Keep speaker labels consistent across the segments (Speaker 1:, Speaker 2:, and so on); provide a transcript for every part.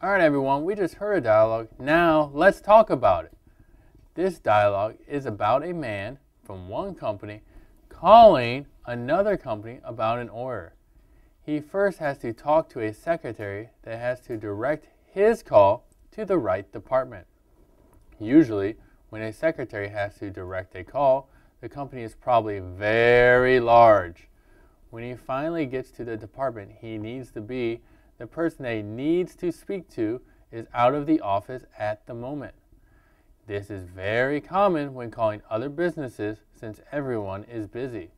Speaker 1: Alright everyone, we just heard a dialogue. Now let's talk about it. This dialogue is about a man from one company calling another company about an order. He first has to talk to a secretary that has to direct his call to the right department. Usually, when a secretary has to direct a call, the company is probably very large. When he finally gets to the department he needs to be, the person that he needs to speak to is out of the office at the moment. This is very common when calling other businesses since everyone is busy.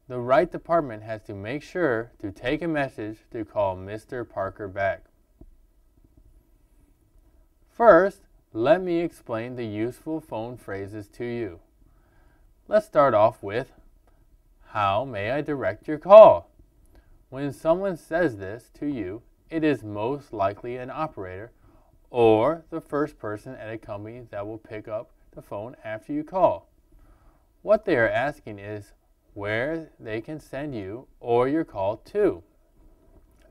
Speaker 1: The right department has to make sure to take a message to call Mr. Parker back. First, let me explain the useful phone phrases to you. Let's start off with, "How may I direct your call?" When someone says this to you, it is most likely an operator or the first person at a company that will pick up the phone after you call. What they are asking is where they can send you or your call to.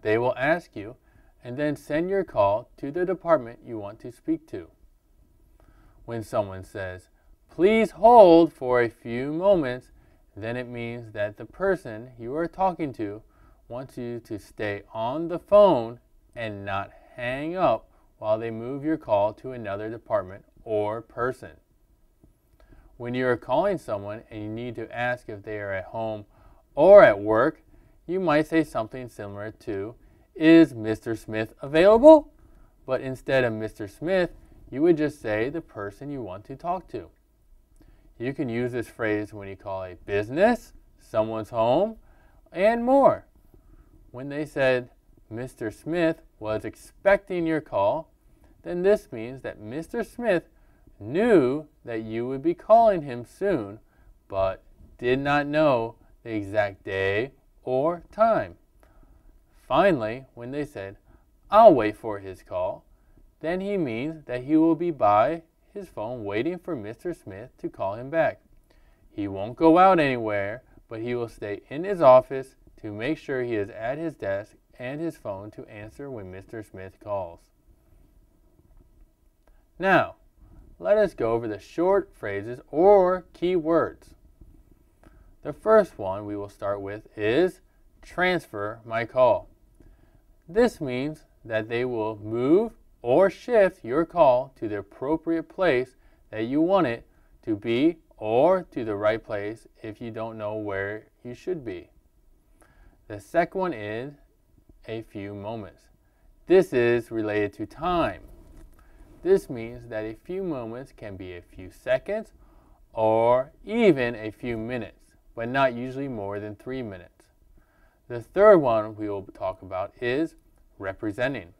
Speaker 1: They will ask you and then send your call to the department you want to speak to. When someone says, "Please hold for a few moments," then it means that the person you are talking to wants you to stay on the phone and not hang up while they move your call to another department or person. When you are calling someone and you need to ask if they are at home or at work, you might say something similar to, "Is Mr. Smith available?" But instead of Mr. Smith, you would just say the person you want to talk to. You can use this phrase when you call a business, someone's home, and more. When they said Mr. Smith was expecting your call, then this means that Mr. Smith knew that you would be calling him soon, but did not know the exact day or time. Finally, when they said, "I'll wait for his call," then he means that he will be by his phone waiting for Mr. Smith to call him back. He won't go out anywhere, but he will stay in his office to make sure he is at his desk and his phone to answer when Mr. Smith calls. Now, let us go over the short phrases or key words. The first one we will start with is transfer my call. This means that they will move or shift your call to the appropriate place that you want it to be or to the right place if you don't know where you should be. The second one is a few moments. This is related to time. This means that a few moments can be a few seconds or even a few minutes, but not usually more than 3 minutes. The third one we will talk about is representing.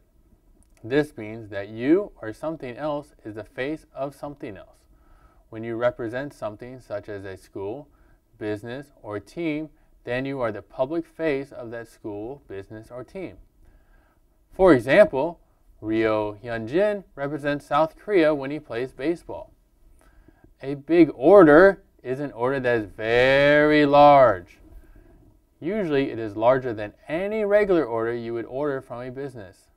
Speaker 1: This means that you or something else is the face of something else. When you represent something such as a school, business, or team, then you are the public face of that school, business, or team. For example, Ryo Hyunjin represents South Korea when he plays baseball. A big order is an order that is very large. Usually it is larger than any regular order you would order from a business.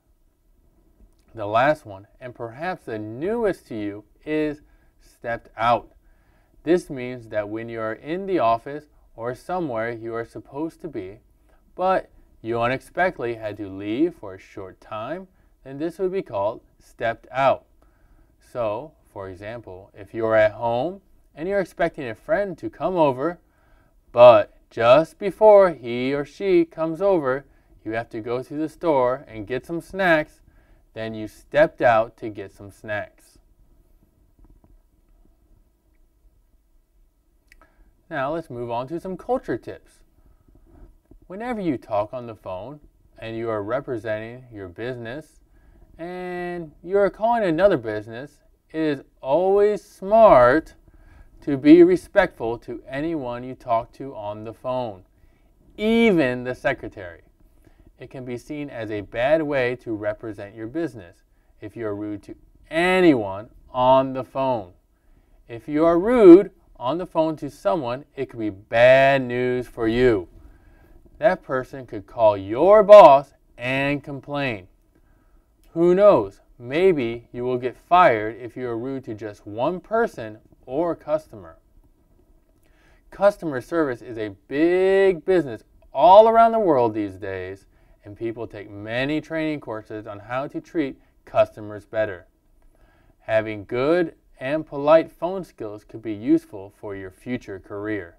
Speaker 1: The last one, and perhaps the newest to you, is stepped out. This means that when you are in the office or somewhere you are supposed to be, but you unexpectedly had to leave for a short time, then this would be called stepped out. So, for example, if you're at home and you're expecting a friend to come over, but just before he or she comes over, you have to go to the store and get some snacks, then you stepped out to get some snacks. Now let's move on to some culture tips. Whenever you talk on the phone and you are representing your business and you are calling another business, it is always smart to be respectful to anyone you talk to on the phone, even the secretary. It can be seen as a bad way to represent your business if you are rude to anyone on the phone. If you are rude on the phone to someone, it could be bad news for you. That person could call your boss and complain. Who knows, maybe you will get fired if you are rude to just one person or customer. Customer service is a big business all around the world these days, and people take many training courses on how to treat customers better. Having good and polite phone skills could be useful for your future career.